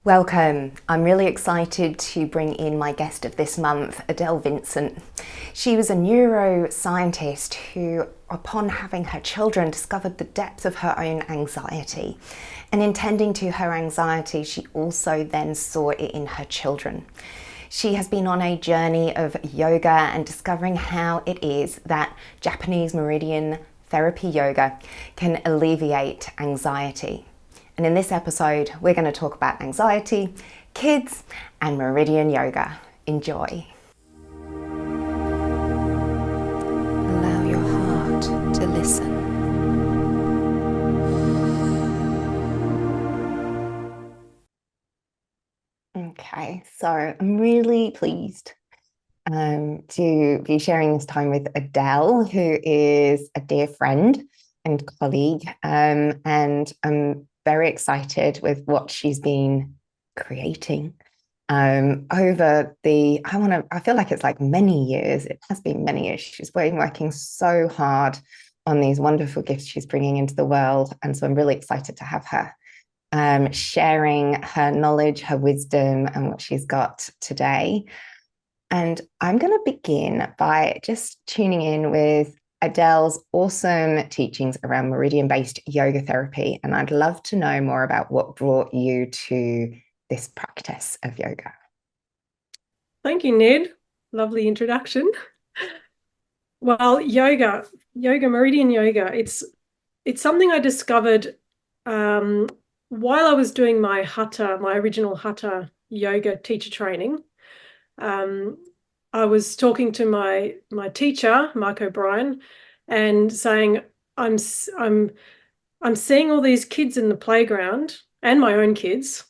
Welcome. I'm really excited to bring in my guest of this month, Adele Vincent. She was a neuroscientist who, upon having her children, discovered the depth of her own anxiety. And in tending to her anxiety, she also then saw it in her children. She has been on a journey of yoga and discovering how it is that Japanese Meridian Therapy Yoga can alleviate anxiety. And in this episode, we're going to talk about anxiety, kids, and Meridian Yoga. Enjoy. Allow your heart to listen. Okay, so I'm really pleased to be sharing this time with Adele, who is a dear friend and colleague, and I'm very excited with what she's been creating over I feel like it's like many years. It has been many years. She's been working so hard on these wonderful gifts she's bringing into the world. And so I'm really excited to have her sharing her knowledge, her wisdom, and what she's got today. And I'm going to begin by just tuning in with Adele's awesome teachings around meridian-based yoga therapy. And I'd love to know more about what brought you to this practice of yoga. Thank you, Ned. Lovely introduction. Well, Meridian Yoga, it's something I discovered while I was doing my original Hatha yoga teacher training. I was talking to my teacher, Mark O'Brien, and saying, I'm seeing all these kids in the playground and my own kids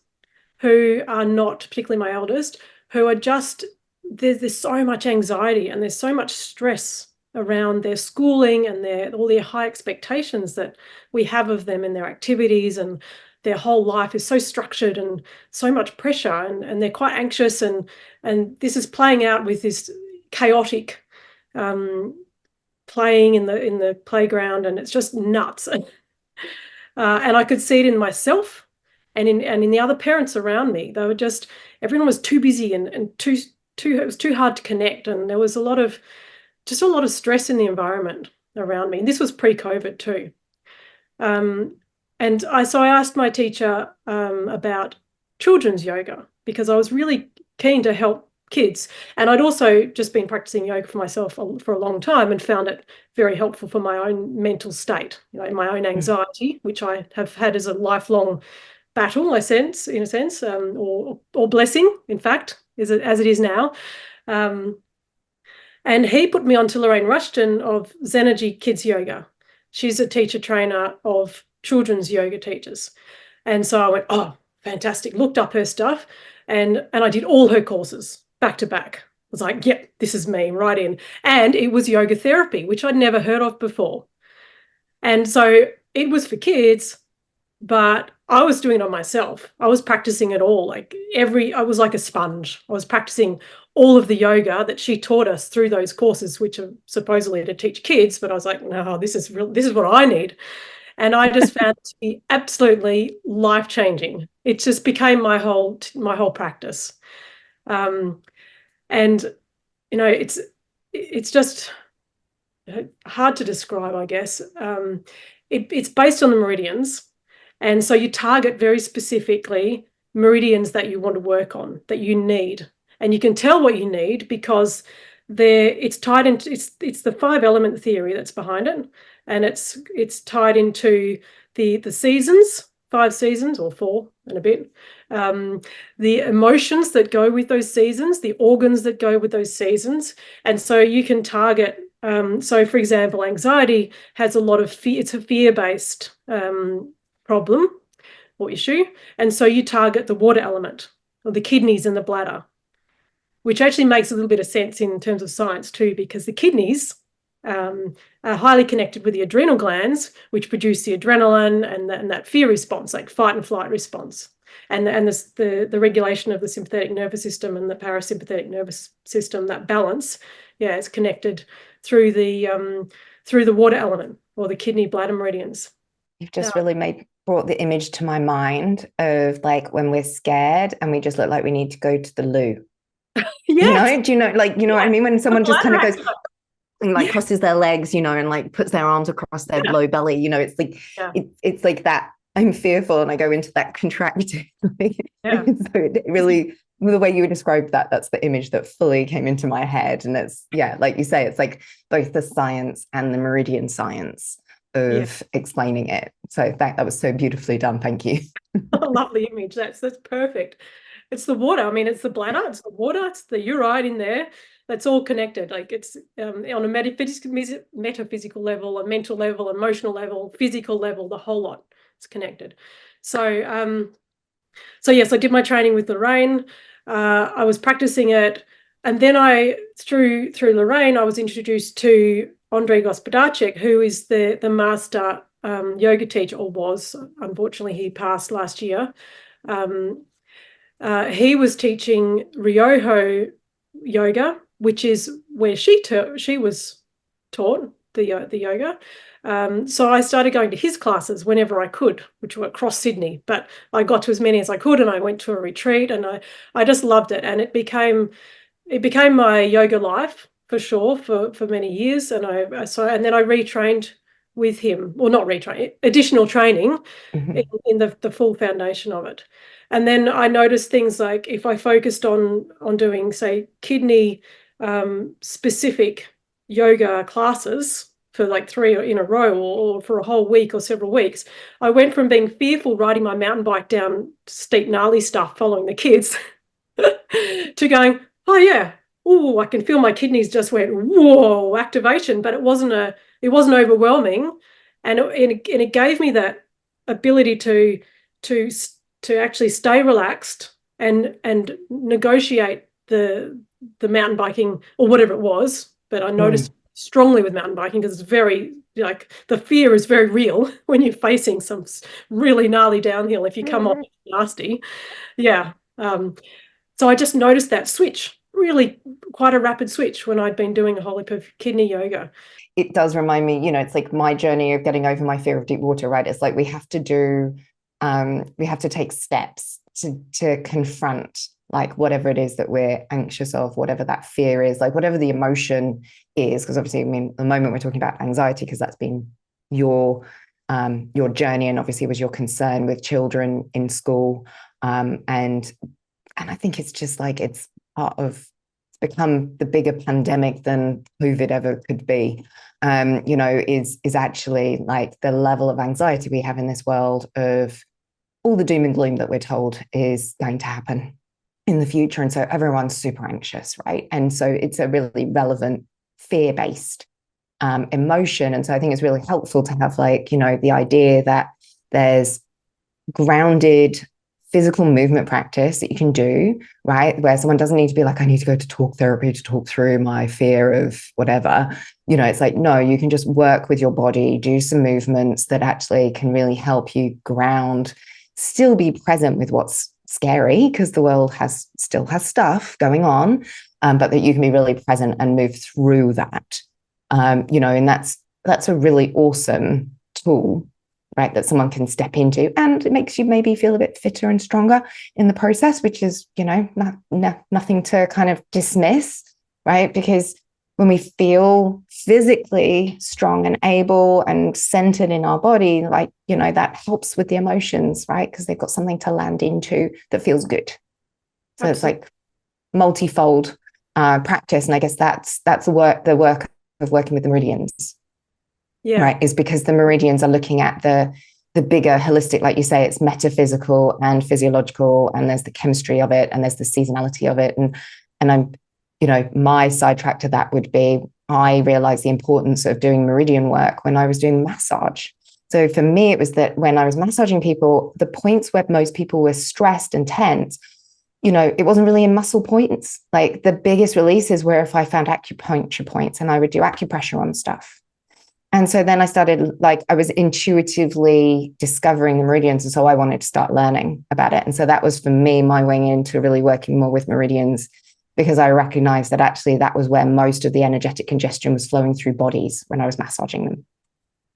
who are not, particularly my eldest, who are just, there's so much anxiety and there's so much stress around their schooling and all their high expectations that we have of them in their activities, and their whole life is so structured and so much pressure, and they're quite anxious, and this is playing out with this chaotic playing in the playground, and it's just nuts. And I could see it in myself and in the other parents around me. They were just, everyone was too busy and it was too hard to connect, and there was a lot of stress in the environment around me. And this was pre-COVID too. So I asked my teacher about children's yoga, because I was really keen to help kids. And I'd also just been practicing yoga for myself for a long time and found it very helpful for my own mental state, my own anxiety, which I have had as a lifelong battle, in a sense, or blessing, in fact, as it is now. And he put me on to Lorraine Rushton of Zenergy Kids Yoga. She's a teacher trainer of children's yoga teachers. And so I went, oh, fantastic. Looked up her stuff, and I did all her courses back to back. I was like, yep, this is me, right in. And it was yoga therapy, which I'd never heard of before. And so it was for kids, but I was doing it on myself. I was practicing it all. I was like a sponge. I was practicing all of the yoga that she taught us through those courses, which are supposedly to teach kids. But I was like, no, this is what I need. And I just found it to be absolutely life-changing. It just became my whole practice. And it's just hard to describe, I guess. It's based on the meridians. And so you target very specifically meridians that you want to work on, that you need. And you can tell what you need because it's tied into, it's the 5-element theory that's behind it. And it's tied into the seasons, 5 seasons or 4 and a bit, the emotions that go with those seasons, the organs that go with those seasons. And so you can target, so for example, anxiety has a lot of fear. It's a fear-based problem or issue. And so you target the water element, or the kidneys and the bladder, which actually makes a little bit of sense in terms of science too, because the kidneys are highly connected with the adrenal glands, which produce the adrenaline and that fear response, like fight and flight response, and the regulation of the sympathetic nervous system and the parasympathetic nervous system. That balance, is connected through the water element, or the kidney bladder meridians. You've just really made brought the image to my mind of like when we're scared and we just look like we need to go to the loo. Yes. Do you know, like, you know what I mean? When someone just kind of goes and like Yeah. crosses their legs, and like puts their arms across their low belly, it's like, Yeah. it's like that. I'm fearful and I go into that contracted. Yeah. So it really, the way you described that, that's the image that fully came into my head. And it's, yeah, like you say, it's like both the science and the meridian science Yeah. of explaining it. So that was so beautifully done. Thank you. Lovely image. That's perfect. It's the water. I mean, it's the bladder, it's the water, it's the urine in there. That's all connected. Like it's on a metaphysical level, a mental level, emotional level, physical level, the whole lot. It's connected. So yes, I did my training with Lorraine. I was practicing it, and then through Lorraine, I was introduced to Andrei Gospodarczyk, who is the master yoga teacher, or was. Unfortunately, he passed last year. He was teaching Ryoho yoga, which is where she was taught the yoga. So I started going to his classes whenever I could, which were across Sydney. But I got to as many as I could, and I went to a retreat, and I just loved it, and it became my yoga life for sure for many years. And and then I retrained with him, or not retrain, additional training in the full foundation of it. And then I noticed things like if I focused on doing, say, kidney specific yoga classes for like 3 in a row, or for a whole week or several weeks, I went from being fearful riding my mountain bike down steep, gnarly stuff following the kids to going, oh yeah, oh, I can feel my kidneys just went, whoa, activation. But it wasn't overwhelming. And it gave me that ability to actually stay relaxed and negotiate the mountain biking or whatever it was. But I noticed strongly with mountain biking, because it's very, like, the fear is very real when you're facing some really gnarly downhill. If you come off nasty, yeah. So I just noticed that switch, really quite a rapid switch, when I'd been doing a whole heap of kidney yoga. It does remind me, it's like my journey of getting over my fear of deep water, right? It's like we have to take steps to confront like whatever it is that we're anxious of, whatever that fear is, like whatever the emotion is. Because obviously, I mean, the moment we're talking about anxiety, because that's been your journey, and obviously was your concern with children in school. And I think it's just like it's become the bigger pandemic than COVID ever could be. Is actually like the level of anxiety we have in this world, of all the doom and gloom that we're told is going to happen in the future. And so everyone's super anxious, right? And so it's a really relevant fear-based emotion. And so I think it's really helpful to have the idea that there's grounded physical movement practice that you can do, right? Where someone doesn't need to be like, I need to go to talk therapy to talk through my fear of whatever. It's like, no, you can just work with your body, do some movements that actually can really help you ground, still be present with what's scary, because the world still has stuff going on, but that you can be really present and move through that. And that's a really awesome tool, right, that someone can step into, and it makes you maybe feel a bit fitter and stronger in the process, which is, nothing to kind of dismiss, right? Because when we feel physically strong and able and centered in our body, that helps with the emotions, right? Because they've got something to land into that feels good. So Absolutely. It's like multifold practice. And I guess that's the work of working with the meridians. Yeah. Right. Is because the meridians are looking at the bigger holistic, like you say, it's metaphysical and physiological, and there's the chemistry of it, and there's the seasonality of it. And I'm, my sidetrack to that would be, I realized the importance of doing meridian work when I was doing massage. So for me, it was that when I was massaging people, the points where most people were stressed and tense, it wasn't really in muscle points. Like the biggest releases were if I found acupuncture points, and I would do acupressure on stuff. And so then I started, I was intuitively discovering the meridians. And so I wanted to start learning about it. And so that was for me, my way into really working more with meridians, because I recognized that actually that was where most of the energetic congestion was flowing through bodies when I was massaging them.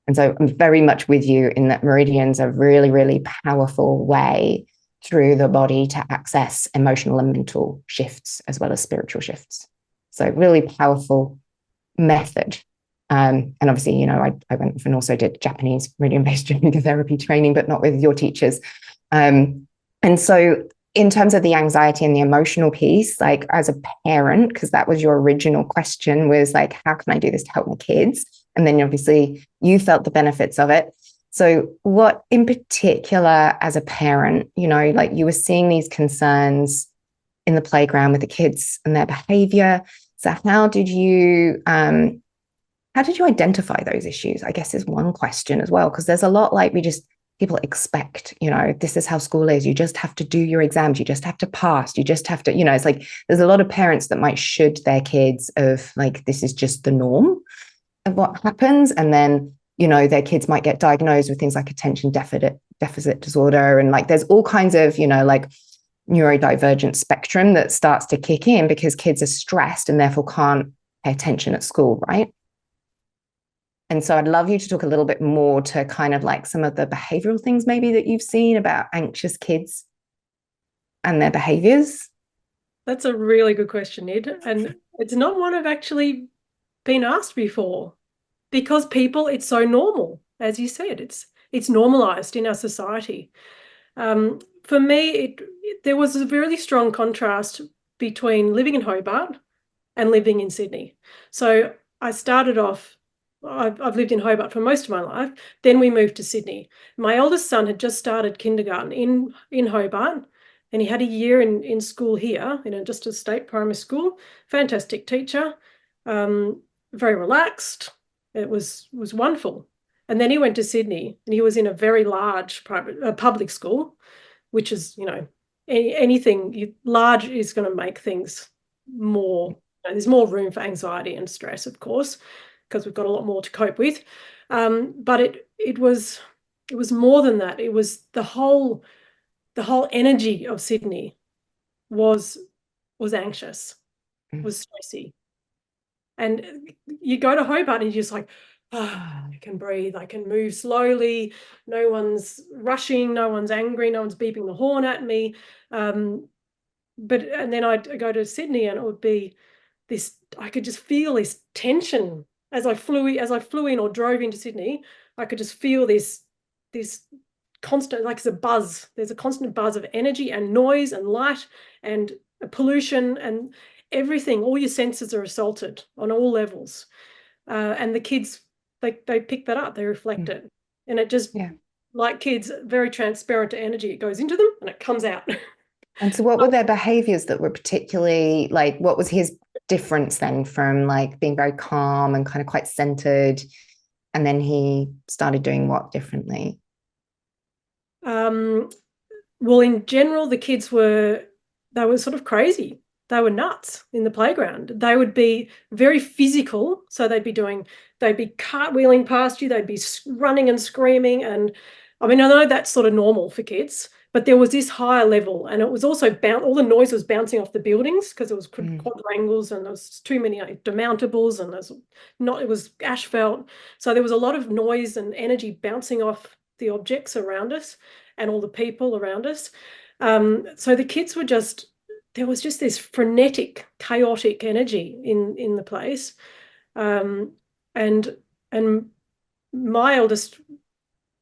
And so I'm very much with you in that meridians are really, really powerful way through the body to access emotional and mental shifts as well as spiritual shifts. So really powerful method. And obviously, I went off and also did Japanese meridian-based yoga therapy training, but not with your teachers. And so in terms of the anxiety and the emotional piece, like as a parent, because that was your original question, was like, how can I do this to help my kids? And then obviously you felt the benefits of it. So what in particular as a parent, like you were seeing these concerns in the playground with the kids and their behavior. So how did you identify those issues? I guess is one question as well, because there's a lot like people expect, this is how school is. You just have to do your exams. You just have to pass. You just have to, it's like there's a lot of parents that might should their kids of like, this is just the norm of what happens. And then, their kids might get diagnosed with things like attention deficit disorder. And like, there's all kinds of, like neurodivergent spectrum that starts to kick in because kids are stressed and therefore can't pay attention at school, right? And so I'd love you to talk a little bit more to kind of like some of the behavioral things maybe that you've seen about anxious kids and their behaviors. That's a really good question, Nid. And it's not one I've actually been asked before because it's so normal. As you said, it's normalized in our society. For me, there was a really strong contrast between living in Hobart and living in Sydney. So I started off, I've lived in Hobart for most of my life. Then we moved to Sydney. My eldest son had just started kindergarten in Hobart, and he had a year in school here, just a state primary school. Fantastic teacher, very relaxed. It was wonderful. And then he went to Sydney, and he was in a very large public school, which is, anything large is going to make things more. There's more room for anxiety and stress, of course, because we've got a lot more to cope with. But it was more than that. It was the whole energy of Sydney was anxious, was stressy. And you go to Hobart and you're just like, I can breathe, I can move slowly, no one's rushing, no one's angry, no one's beeping the horn at me. And then I'd go to Sydney and it would be this, I could just feel this tension as I flew in or drove into Sydney. I could just feel this constant, like there's a constant buzz of energy and noise and light and pollution and everything. All your senses are assaulted on all levels. And the kids, they pick that up, they reflect it. And it just, like kids, very transparent to energy. It goes into them and it comes out. And so what were their behaviors that were particularly like, what was his difference then from like being very calm and kind of quite centered? And then he started doing what differently? Well, in general, the kids were sort of crazy. They were nuts in the playground. They would be very physical. So they'd be cartwheeling past you. They'd be running and screaming. And I mean, I know that's sort of normal for kids, but there was this higher level. And it was also all the noise was bouncing off the buildings because it was quadrangles and there was too many demountables and it was asphalt. So there was a lot of noise and energy bouncing off the objects around us and all the people around us. So the kids were there was just this frenetic, chaotic energy in the place. And my eldest,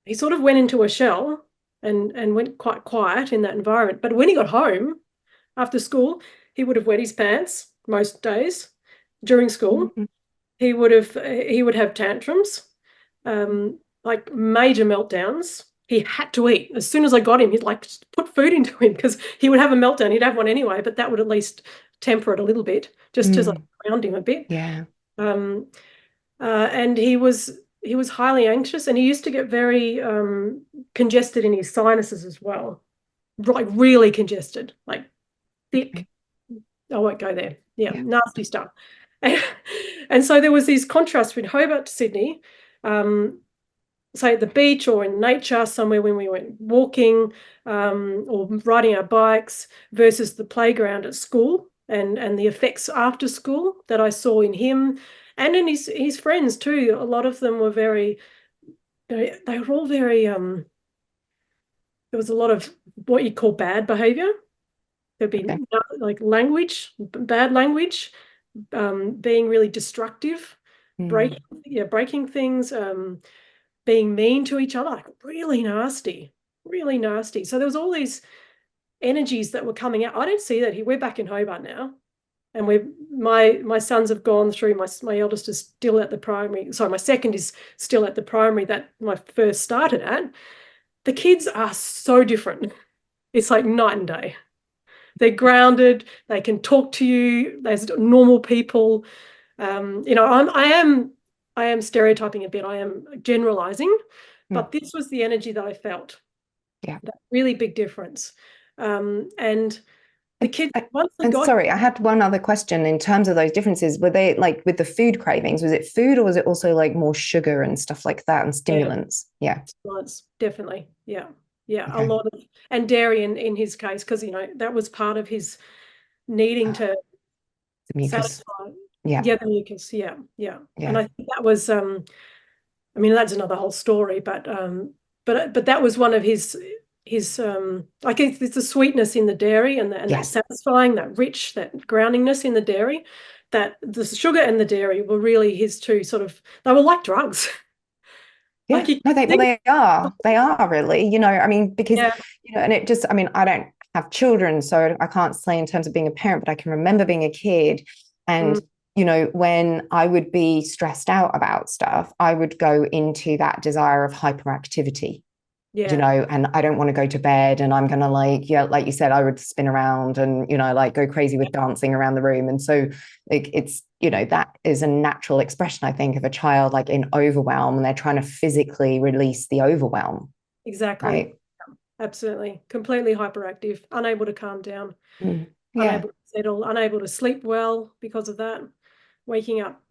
he sort of went into a shell and went quite quiet in that environment. But when he got home after school, he would have wet his pants most days during school. Mm-hmm. He would have tantrums, like major meltdowns. He had to eat. As soon as I got him, he'd like put food into him because he would have a meltdown. He'd have one anyway, but that would at least temper it a little bit, just to like ground him a bit. Yeah. And he was highly anxious, and he used to get very congested in his sinuses as well, like really congested, like thick. Okay. I won't go there. Yeah. Nasty stuff. And so there was this contrast between Hobart to Sydney. Say at the beach or in nature somewhere when we went walking or riding our bikes versus the playground at school and the effects after school that I saw in him and in his friends too. A lot of them were very they were all very there was a lot of what you call bad behavior. There'd be Okay. like language, bad language, being really destructive, Mm. breaking things, being mean to each other, like really nasty, really nasty. So there was all these energies that were coming out. I don't see that here. We're back in Hobart now, and my sons have gone through. My eldest is still at the primary. Sorry, my second is still at the primary that my first started at. The kids are so different. It's like night and day. They're grounded. They can talk to you as normal people. I am stereotyping a bit. I am generalizing, Mm. but this was the energy that I felt. Yeah. That really big difference. And the kids, I- once they And got sorry, I had one other question in terms of those differences. Were they like with the food cravings? Was it food or was it also like more sugar and stuff like that and yeah, stimulants? Yeah. once, definitely. Yeah. Yeah. A Okay. lot of, and dairy in his case, because, that was part of his needing Oh, to the mucus. satisfy. Yeah. Yeah, the mucus. Yeah. Yeah. And Yeah. I think that was, I mean, that's another whole story, but that was one of his I guess it's the sweetness in the dairy and that Yeah. satisfying, that rich, that groundingness in the dairy, that the sugar and the dairy were really his two sort of, they were like drugs. Like Yeah. you No, think, they are really, I mean, because, yeah, and it just, I mean, I don't have children, so I can't say in terms of being a parent, but I can remember being a kid and, mm, when I would be stressed out about stuff, I would go into that desire of hyperactivity. yeah, And I don't want to go to bed and I'm going to like, yeah, like you said, I would spin around and, like go crazy with dancing around the room. And so like, it's, that is a natural expression, I think, of a child like in overwhelm and they're trying to physically release the overwhelm. exactly. Right. Absolutely. Completely hyperactive, unable to calm down, Mm. Yeah. unable to settle, unable to sleep well because of that, waking up,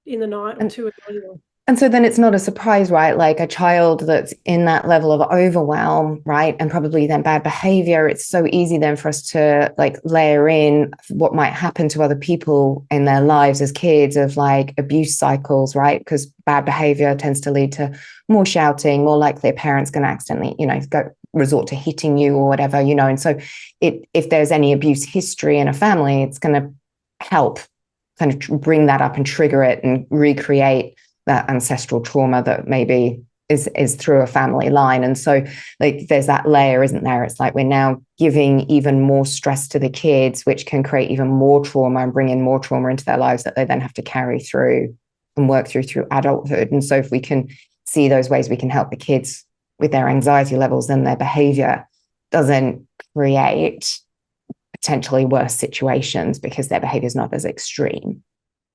in the night or And too early. And so then it's not a surprise, right? Like a child that's in that level of overwhelm, right? And probably then bad behavior. It's so easy then for us to like layer in what might happen to other people in their lives as kids of like abuse cycles, right? Because bad behavior tends to lead to more shouting, more likely a parent's going to accidentally, go resort to hitting you or whatever, And so if there's any abuse history in a family, it's going to help kind of bring that up and trigger it and recreate that ancestral trauma that maybe is through a family line. And so like there's that layer, isn't there? It's like we're now giving even more stress to the kids, which can create even more trauma and bring in more trauma into their lives that they then have to carry through and work through adulthood. And so if we can see those ways we can help the kids with their anxiety levels, then their behavior doesn't create potentially worse situations because their behavior is not as extreme.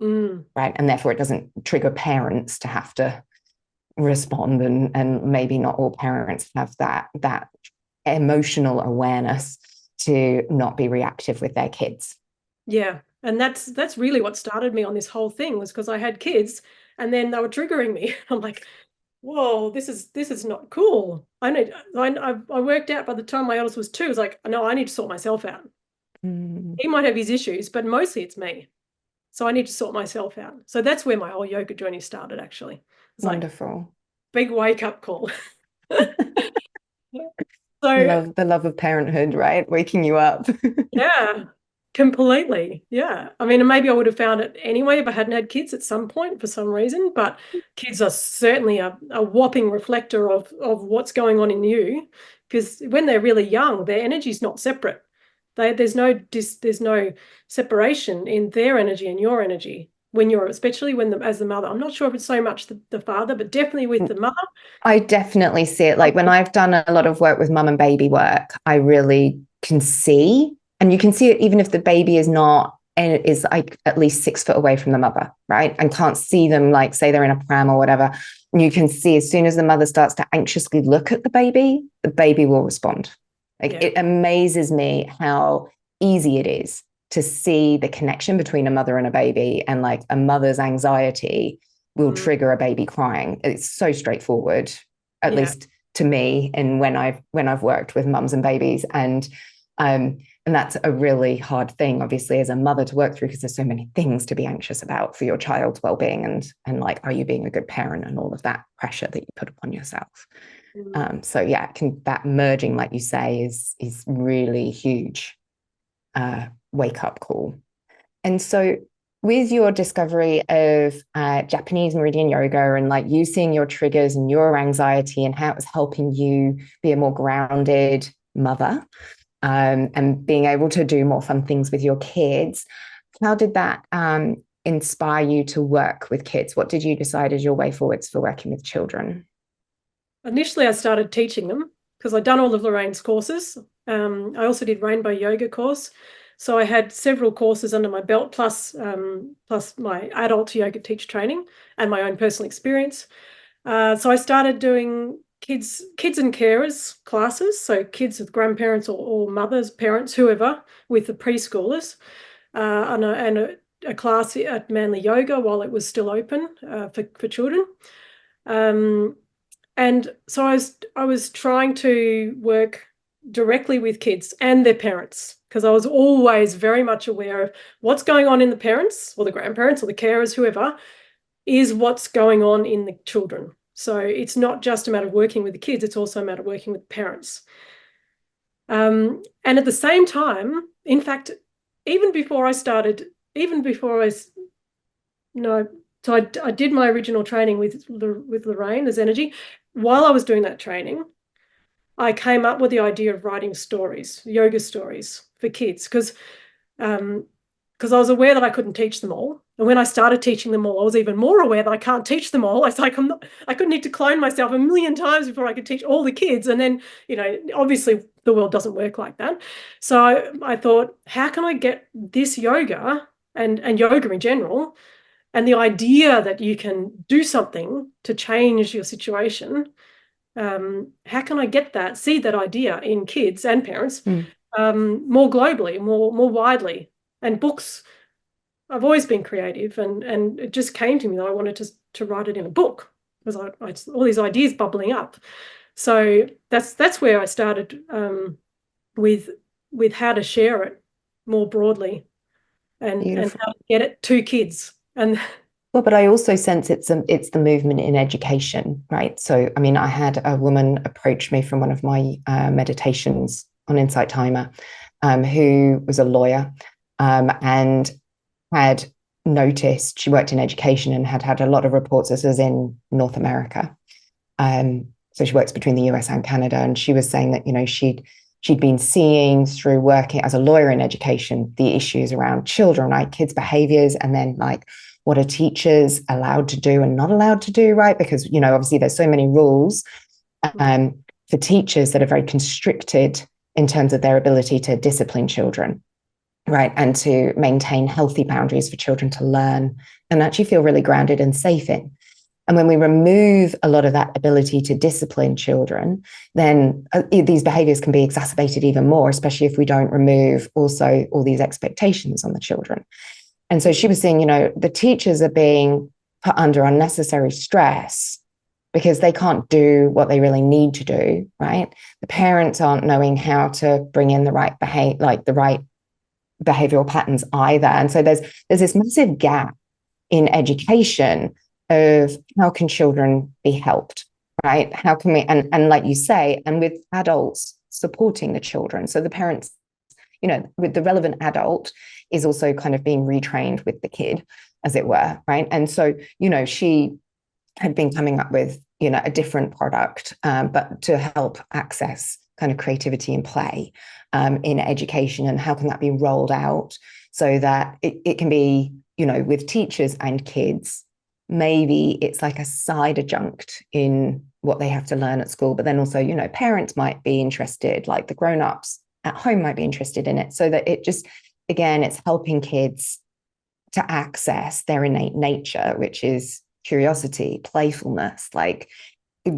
Mm. Right. And therefore it doesn't trigger parents to have to respond. And maybe not all parents have that emotional awareness to not be reactive with their kids. Yeah. And that's really what started me on this whole thing, was because I had kids and then they were triggering me. I'm like, whoa, this is not cool. I worked out by the time my eldest was 2, it's like, no, I need to sort myself out. Mm, He might have his issues, but mostly it's me. So I need to sort myself out. So that's where my whole yoga journey started, actually. It's like wonderful. big wake up call. So Love the love of parenthood, right? Waking you up. yeah, completely. Yeah. I mean, maybe I would have found it anyway if I hadn't had kids at some point for some reason, but kids are certainly a whopping reflector of what's going on in you. Because when they're really young, their energy's not separate. There's no separation in their energy and your energy when you're, especially as the mother. I'm not sure if it's so much the father, but definitely with the mother. I definitely see it. Like when I've done a lot of work with mum and baby work, I really can see, and you can see it even if the baby is not, and it is like at least 6 foot away from the mother, right? And can't see them, like say they're in a pram or whatever. And you can see as soon as the mother starts to anxiously look at the baby will respond. Like Yeah. it amazes me how easy it is to see the connection between a mother and a baby, and like a mother's anxiety will Mm, trigger a baby crying. It's so straightforward, at yeah. least to me. And when I've worked with mums and babies, and And that's a really hard thing, obviously, as a mother to work through, because there's so many things to be anxious about for your child's well-being, and like, are you being a good parent, and all of that pressure that you put upon yourself. So yeah, that merging, like you say, is really huge wake up call. And so with your discovery of Japanese Meridian Yoga, and like you seeing your triggers and your anxiety and how it was helping you be a more grounded mother, and being able to do more fun things with your kids, how did that inspire you to work with kids? What did you decide as your way forwards for working with children? Initially, I started teaching them because I'd done all of Lorraine's courses. I also did Rainbow Yoga course. So I had several courses under my belt, plus my adult yoga teacher training and my own personal experience. So I started doing kids and carers classes, so kids with grandparents or mothers, parents, whoever, with the preschoolers, and a class at Manly Yoga while it was still open for children. And so I was trying to work directly with kids and their parents, because I was always very much aware of what's going on in the parents or the grandparents or the carers, whoever, is what's going on in the children. So it's not just a matter of working with the kids, it's also a matter of working with parents. And at the same time, in fact, even before I did my original training with Lorraine as energy. While I was doing that training, I came up with the idea of writing stories, yoga stories for kids, because I was aware that I couldn't teach them all. And when I started teaching them all, I was even more aware that I can't teach them all. It's like I could need to clone myself a million times before I could teach all the kids. And then, obviously the world doesn't work like that. So I thought, how can I get this yoga and yoga in general, and the idea that you can do something to change your situation, how can I see that idea in kids and parents more globally, more widely? And books, I've always been creative, and it just came to me that I wanted to write it in a book, because I all these ideas bubbling up. So that's where I started with how to share it more broadly, and how to get it to kids. And well, but I also sense it's the movement in education, right? So, I mean, I had a woman approach me from one of my meditations on Insight Timer, who was a lawyer, and had noticed, she worked in education and had a lot of reports. This was in North America. So she works between the US and Canada, and she was saying that, she'd been seeing through working as a lawyer in education the issues around children, right? Kids' behaviors, and then like, what are teachers allowed to do and not allowed to do, right? Because, obviously there's so many rules for teachers that are very constricted in terms of their ability to discipline children, right? And to maintain healthy boundaries for children to learn and actually feel really grounded and safe in. And when we remove a lot of that ability to discipline children, then these behaviors can be exacerbated even more, especially if we don't remove also all these expectations on the children. And so she was saying, the teachers are being put under unnecessary stress because they can't do what they really need to do, right? The parents aren't knowing how to bring in the right behavioral patterns either. And so there's this massive gap in education of how can children be helped, right? How can we, and like you say, and with adults supporting the children. So the parents, with the relevant adult is also kind of being retrained with the kid, as it were, right? And so, she had been coming up with, a different product, but to help access kind of creativity and play in education, and how can that be rolled out so that it can be, with teachers and kids. Maybe it's like a side adjunct in what they have to learn at school, but then also, parents might be interested, like the grown-ups at home might be interested in it, so that it just, again, it's helping kids to access their innate nature, which is curiosity, playfulness, like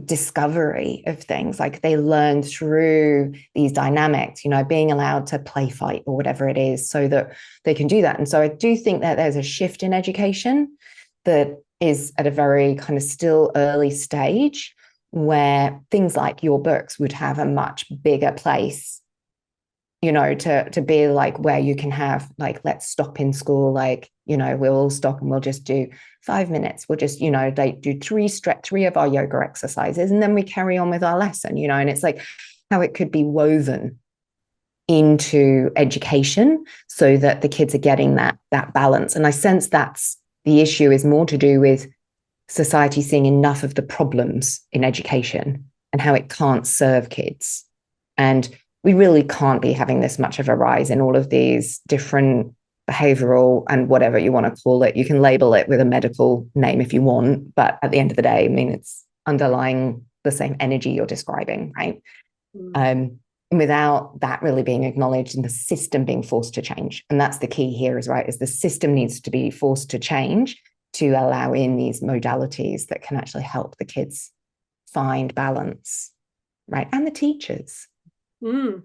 discovery of things. Like they learn through these dynamics, being allowed to play fight or whatever it is, so that they can do that. And so I do think that there's a shift in education that is at a very kind of still early stage, where things like your books would have a much bigger place to be like where you can have like, let's stop in school, like, we'll all stop and we'll just do 5 minutes. We'll just, they do three of our yoga exercises, and then we carry on with our lesson, and it's like how it could be woven into education so that the kids are getting that balance. And I sense that's the issue, is more to do with society seeing enough of the problems in education and how it can't serve kids. And we really can't be having this much of a rise in all of these different behavioral and whatever you want to call it. You can label it with a medical name if you want, but at the end of the day, I mean, it's underlying the same energy you're describing, right? And without that really being acknowledged and the system being forced to change. And that's the key here, is the system needs to be forced to change to allow in these modalities that can actually help the kids find balance, right? And the teachers. The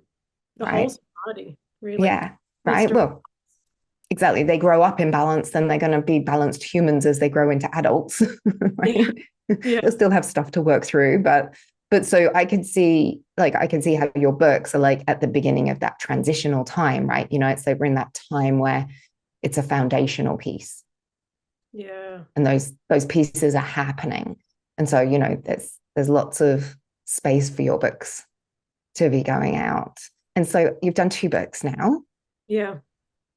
whole society, really. Yeah, right. Well, exactly. They grow up in balance, then they're going to be balanced humans as they grow into adults, right? Yeah. They'll still have stuff to work through, but so I can see how your books are like at the beginning of that transitional time, right? It's like we're in that time where it's a foundational piece. Yeah. And those pieces are happening. And so, there's lots of space for your books to be going out. And so you've done 2 books now. Yeah.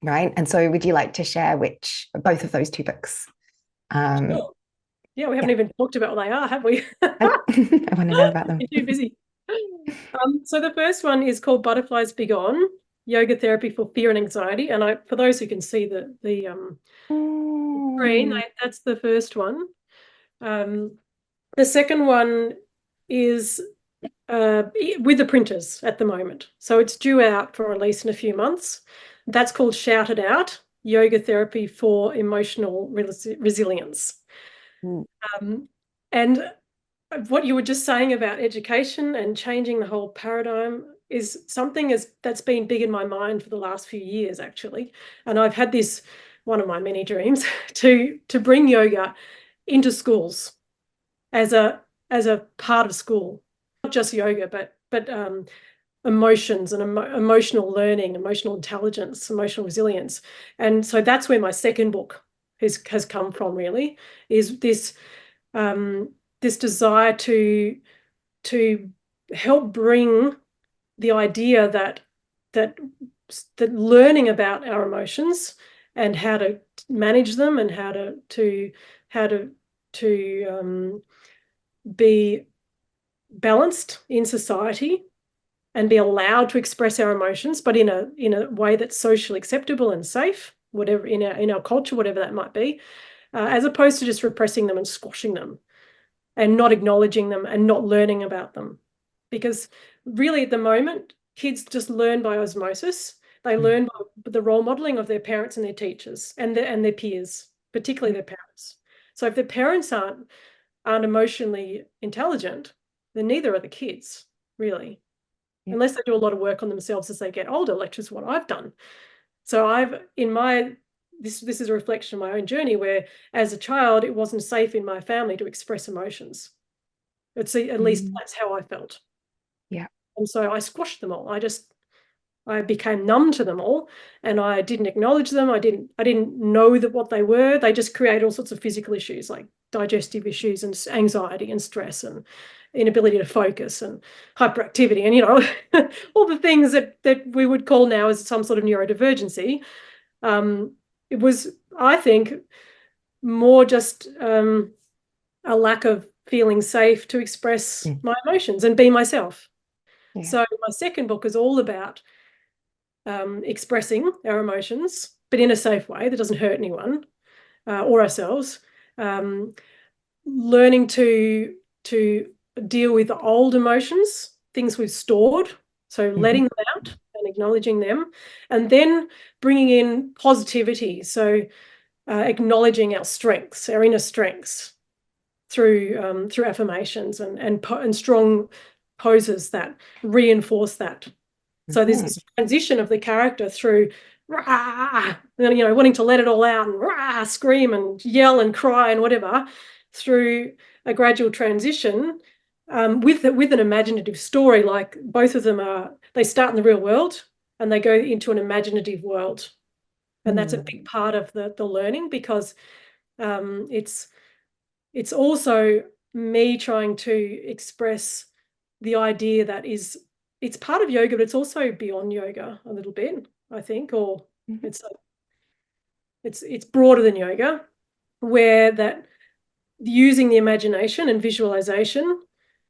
Right. And so would you like to share both of those 2 books? Sure. Yeah, we haven't even talked about what they are, have we? I want to know about them. You're too busy. So the first one is called Butterflies Be Gone, Yoga Therapy for Fear and Anxiety. And for those who can see the screen, that's the first one. The second one is with the printers at the moment. So it's due out for release in a few months. That's called Shout It Out, Yoga Therapy for Emotional Resilience. And what you were just saying about education and changing the whole paradigm is something that's been big in my mind for the last few years, actually. And I've had this, one of my many dreams, to bring yoga into schools as a part of school, not just yoga, but emotions and emotional learning, emotional intelligence, emotional resilience. And so that's where my second book has come from, really, is this this desire to help bring the idea that learning about our emotions and how to manage them and how to be balanced in society and be allowed to express our emotions, but in a way that's socially acceptable and safe, whatever in our culture, whatever that might be, as opposed to just repressing them and squashing them and not acknowledging them and not learning about them. Because really at the moment, kids just learn by osmosis. They learn by the role modeling of their parents and their teachers and their peers, particularly their parents. So if their parents aren't emotionally intelligent, then neither are the kids, really. Yeah. Unless they do a lot of work on themselves as they get older, which is what I've done. So this is a reflection of my own journey, where as a child, it wasn't safe in my family to express emotions. At least that's how I felt. Yeah. And so I squashed them all. I became numb to them all, and I didn't acknowledge them. I didn't know what they were. They just create all sorts of physical issues like digestive issues and anxiety and stress and inability to focus and hyperactivity and all the things that we would call now as some sort of neurodivergency. It was, I think, more just a lack of feeling safe to express my emotions and be myself. Yeah. So my second book is all about expressing our emotions, but in a safe way that doesn't hurt anyone or ourselves. Learning to deal with the old emotions, things we've stored, so letting them out and acknowledging them, and then bringing in positivity, so acknowledging our strengths, our inner strengths, through affirmations and strong poses that reinforce that. So there's this transition of the character through rah, wanting to let it all out and rah, scream and yell and cry and whatever, through a gradual transition with an imaginative story. Like both of them they start in the real world and they go into an imaginative world. And that's a Mm. big part of the learning, because it's also me trying to express the idea that it's part of yoga, but it's also beyond yoga a little bit, I think, or Mhm. it's broader than yoga, where that using the imagination and visualization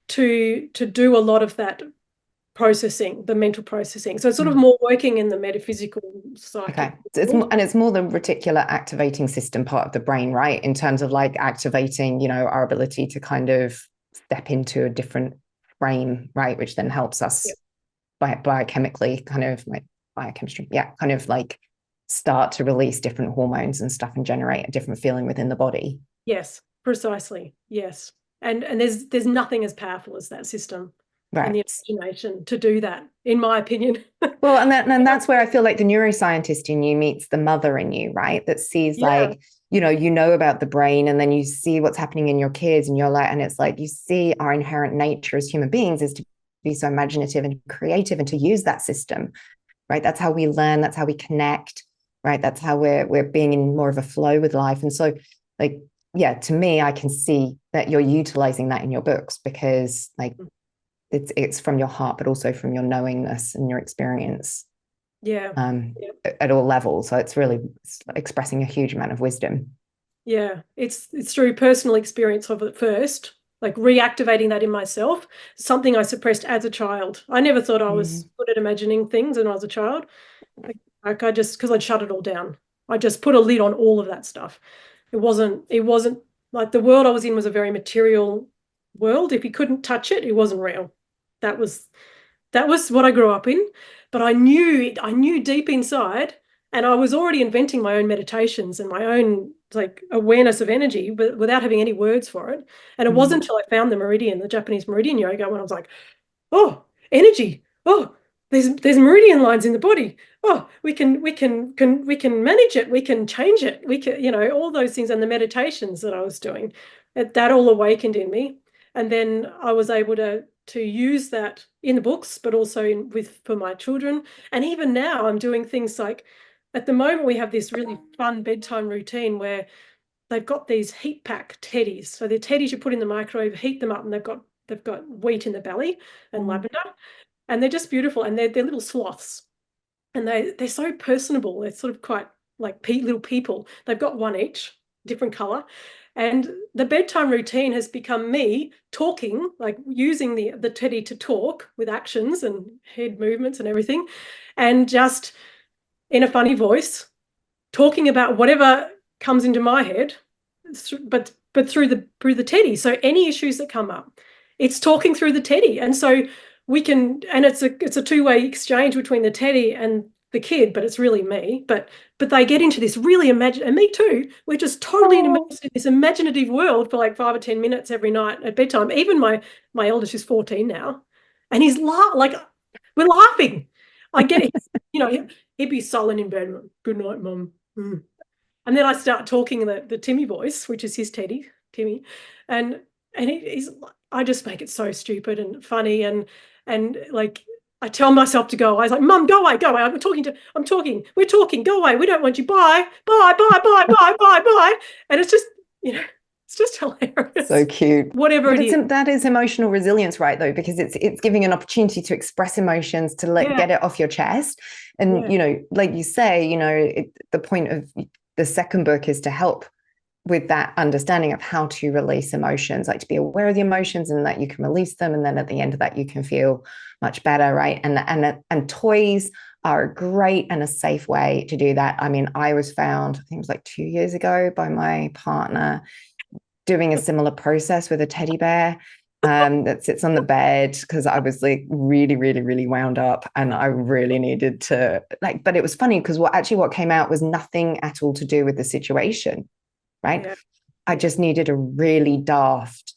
to do a lot of that processing, the mental processing. So it's sort of Mm. more working in the metaphysical, psychic Okay. So world. it's more the reticular activating system part of the brain, right? In terms of like activating, you know, our ability to kind of step into a different frame, right? Which then helps us Yeah. biochemically kind of like biochemistry, yeah, kind of like start to release different hormones and stuff and generate a different feeling within the body. Yes, precisely. Yes. And there's nothing as powerful as that system and the Right. imagination to do that, in my opinion. Well, and that's where I feel like the neuroscientist in you meets the mother in you, right? That sees Yeah. like, you know about the brain, and then you see what's happening in your kids, and you're like, and it's like you see our inherent nature as human beings is to be so imaginative and creative and to use that system, right? That's how we learn, that's how we connect, right? That's how we're being in more of a flow with life. And so, like, yeah, to me, I can see that you're utilizing that in your books because like it's from your heart, but also from your knowingness and your experience Yeah. um, Yeah. at all levels. So it's really expressing a huge amount of wisdom. Yeah. It's through personal experience of it first, like reactivating that in myself, something I suppressed as a child. I never thought I Mm. was good at imagining things when I was a child. Like I just, because I'd shut it all down. I just put a lid on all of that stuff. It wasn't like the world I was in was a very material world. If you couldn't touch it, it wasn't real. That was that was what I grew up in. But I knew deep inside, and I was already inventing my own meditations and my own like awareness of energy, but without having any words for it. And it wasn't Mm. until I found the Japanese Meridian Yoga, when I was like, oh, energy. Oh, there's meridian lines in the body. Oh, we can manage it. We can change it. We can, all those things, and the meditations that I was doing, that all awakened in me. And then I was able to use that in the books, but also for my children. And even now I'm doing things like, at the moment we have this really fun bedtime routine where they've got these heat pack teddies. So they're teddies you put in the microwave, heat them up, and they've got wheat in the belly and Mm. lavender, and they're just beautiful. And they're little sloths, and they're so personable. They're sort of quite like little people. They've got one each, different color. And the bedtime routine has become me talking, like using the teddy to talk with actions and head movements and everything, and just in a funny voice talking about whatever comes into my head, but through the teddy. So any issues that come up, it's talking through the teddy. And so and it's a two-way exchange between the teddy and the kid, but it's really me. But they get into this really and me too. We're just totally in Oh, this imaginative world for like 5 or 10 minutes every night at bedtime. Even my eldest is 14 now, and like we're laughing. I get it. He'd be sullen in bed. Good night, mum. Mm. And then I start talking the Timmy voice, which is his teddy, Timmy, and he's. I just make it so stupid and funny, and like I tell myself to go away. I was like, Mum, go away, go away. I'm talking. We're talking. Go away. We don't want you. Bye, bye, bye, bye, bye, bye, bye. And it's just, it's just so hilarious. cute. Whatever But it is. that is emotional resilience, right? Though, because it's giving an opportunity to express emotions, to Yeah, get it off your chest, and yeah, like you say, the point of the second book is to help with that understanding of how to release emotions, like to be aware of the emotions and that you can release them, and then at the end of that you can feel much better, right? And toys are a great and a safe way to do that. I mean, I was found, I think it was like 2 years ago, by my partner doing a similar process with a teddy bear that sits on the bed, because I was like really, really, really wound up and I really needed to like, but it was funny because what came out was nothing at all to do with the situation, right? yeah, I yeah. just needed a really daft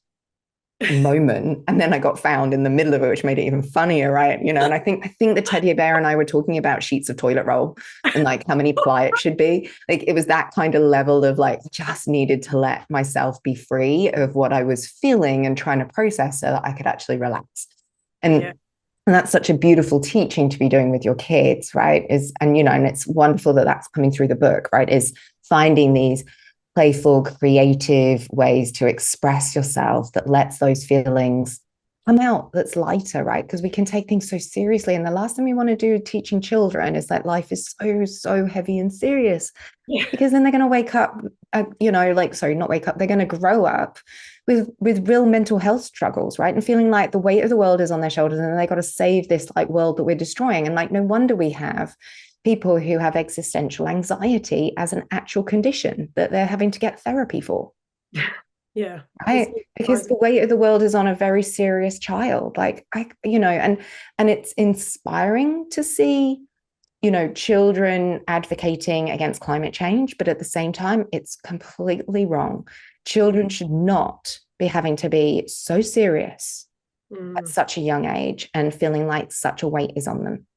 moment, and then I got found in the middle of it, which made it even funnier, right? And I think the teddy bear and I were talking about sheets of toilet roll and like how many ply it should be. Like it was that kind of level of like just needed to let myself be free of what I was feeling and trying to process so that I could actually relax. Yeah. And And that's such a beautiful teaching to be doing with your kids, right? And it's wonderful that that's coming through the book, right? Is finding these playful, creative ways to express yourself that lets those feelings come out, that's lighter, right? Because we can take things so seriously. And the last thing we want to do teaching children is that life is so heavy and serious. Yeah. Because then they're going to wake up, not wake up, they're going to grow up with real mental health struggles, right? And feeling like the weight of the world is on their shoulders and they got to save this like world that we're destroying. And like, no wonder we have people who have existential anxiety as an actual condition that they're having to get therapy for. Yeah. Right. Because the weight of the world is on a very serious child. And it's inspiring to see, children advocating against climate change, but at the same time, it's completely wrong. Children should not be having to be so serious at such a young age and feeling like such a weight is on them.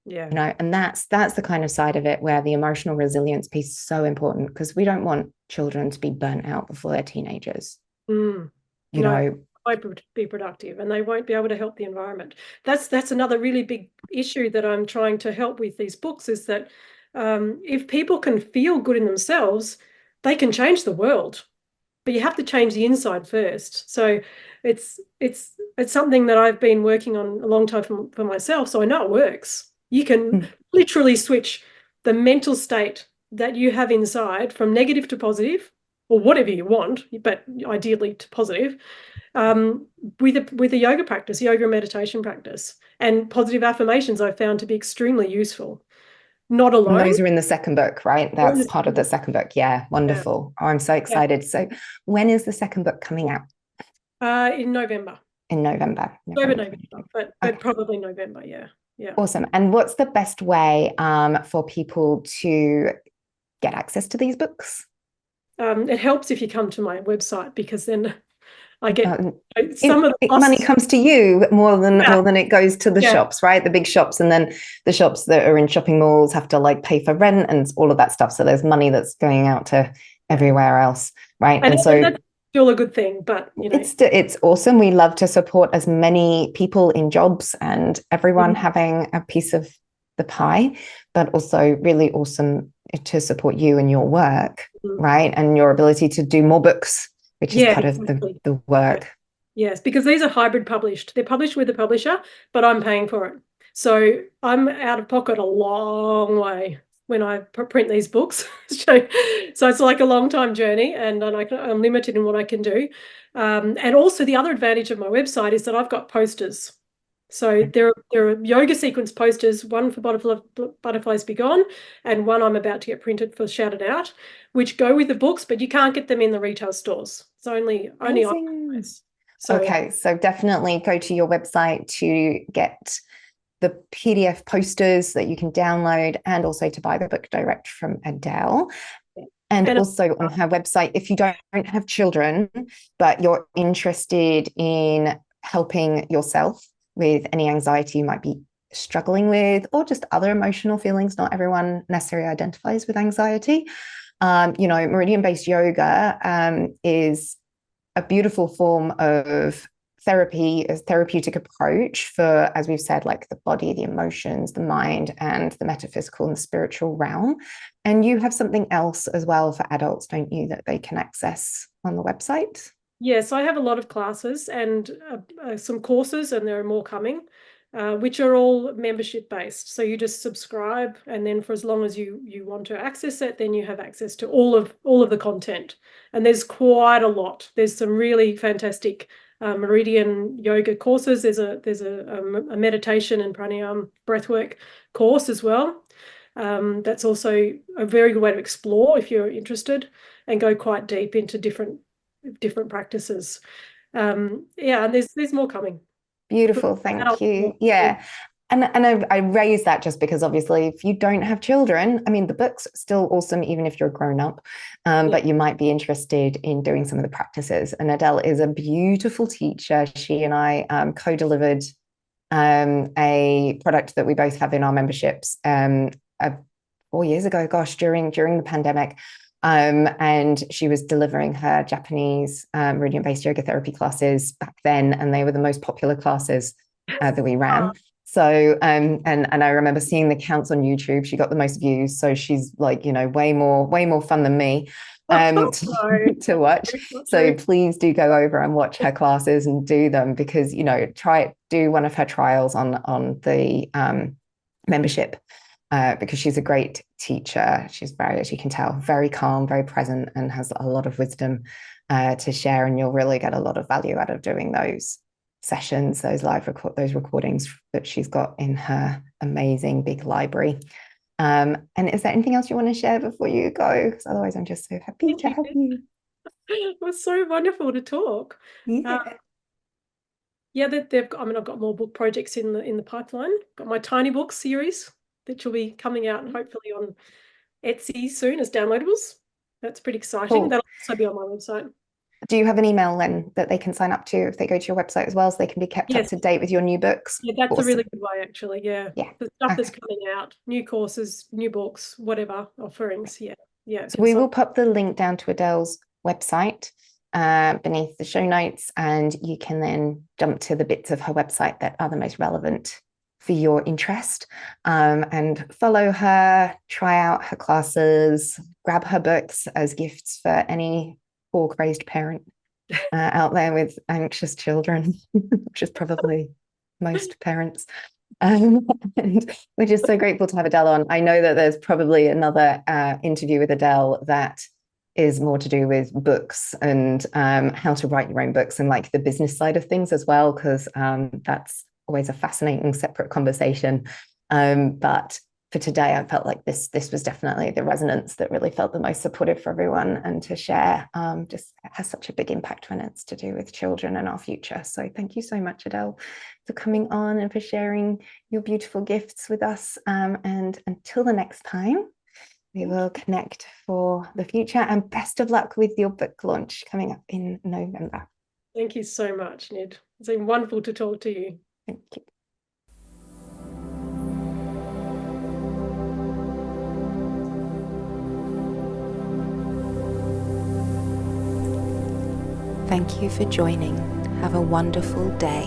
Yeah. And that's the kind of side of it where the emotional resilience piece is so important, because we don't want children to be burnt out before they're teenagers. Won't be productive, and they won't be able to help the environment. That's another really big issue that I'm trying to help with these books, is that if people can feel good in themselves, they can change the world. But you have to change the inside first. So it's something that I've been working on a long time for myself. So I know it works. You can literally switch the mental state that you have inside from negative to positive, or whatever you want, but ideally to positive, with a yoga practice, yoga meditation practice, and positive affirmations I've found to be extremely useful. Not alone. And those are in the second book, right? That's part of the second book. Yeah, wonderful. Yeah. Oh, I'm so excited. Yeah. So when is the second book coming out? In November. In November. November, but okay. Probably November, yeah. Yeah. Awesome. And what's the best way for people to get access to these books? It helps if you come to my website, because then I get some of the money comes to you more than it goes to the shops, right? The big shops, and then the shops that are in shopping malls have to like pay for rent and all of that stuff. So there's money that's going out to everywhere else, right? And so that's still a good thing, but it's awesome. We love to support as many people in jobs and everyone having a piece of the pie, but also really awesome to support you and your work, right? And your ability to do more books, which is part of the work. Yes, because these are hybrid published. They're published with the publisher, but I'm paying for it. So I'm out of pocket a long way when I print these books. So it's like a long time journey, and I'm limited in what I can do. And also the other advantage of my website is that I've got posters. So there are yoga sequence posters, one for Butterflies Be Gone, and one I'm about to get printed for Shout It Out, which go with the books, but you can't get them in the retail stores. It's only on. So definitely go to your website to get the PDF posters that you can download, and also to buy the book direct from Adele. And also on her website, if you don't have children, but you're interested in helping yourself with any anxiety you might be struggling with, or just other emotional feelings. Not everyone necessarily identifies with anxiety. Meridian-based yoga is a beautiful form of therapy, a therapeutic approach for, as we've said, like the body, the emotions, the mind, and the metaphysical and the spiritual realm. And you have something else as well for adults, don't you, that they can access on the website? Yes, I have a lot of classes and some courses, and there are more coming, which are all membership based. So you just subscribe, and then for as long as you want to access it, then you have access to all of the content. And there's quite a lot. There's some really fantastic Meridian yoga courses. There's a meditation and pranayama breathwork course as well. That's also a very good way to explore if you're interested and go quite deep into different practices. And there's more coming. Beautiful, thank you. Yeah. And I raise that just because obviously if you don't have children, I mean, the book's still awesome, even if you're a grown up, but you might be interested in doing some of the practices. And Adele is a beautiful teacher. She and I co-delivered a product that we both have in our memberships 4 years ago, during the pandemic. And she was delivering her Japanese Meridian-based yoga therapy classes back then, and they were the most popular classes that we ran. So and I remember seeing the counts on YouTube. She got the most views, so she's like, way more fun than me to watch. So please do go over and watch her classes and do them, because do one of her trials on the membership, because she's a great teacher. She's very, as you can tell, very calm, very present, and has a lot of wisdom to share, and you'll really get a lot of value out of doing those sessions, those those recordings that she's got in her amazing big library. And is there anything else you want to share before you go? Because otherwise I'm just so happy to have you. It was so wonderful to talk. Yeah, they've got, I've got more book projects in the pipeline. Got my tiny book series that will be coming out hopefully on Etsy soon as downloadables. That's pretty exciting. Cool. That'll also be on my website. Do you have an email then that they can sign up to if they go to your website as well, so they can be kept up to date with your new books? Yeah, that's awesome. A really good way, actually. Yeah. The stuff that's coming out, new courses, new books, whatever offerings. Yeah. So we will pop the link down to Adele's website beneath the show notes, and you can then jump to the bits of her website that are the most relevant for your interest, and follow her, try out her classes, grab her books as gifts for any poor crazed parent out there with anxious children, which is probably most parents. And we're just so grateful to have Adele on. I know that there's probably another interview with Adele that is more to do with books and how to write your own books and like the business side of things as well, because that's always a fascinating separate conversation. But for today, I felt like this was definitely the resonance that really felt the most supportive for everyone, and to share just has such a big impact when it's to do with children and our future. So thank you so much, Adele, for coming on and for sharing your beautiful gifts with us. And until the next time, we will connect for the future, and best of luck with your book launch coming up in November. Thank you so much, Nid. It's been wonderful to talk to you. Thank you. Thank you for joining. Have a wonderful day.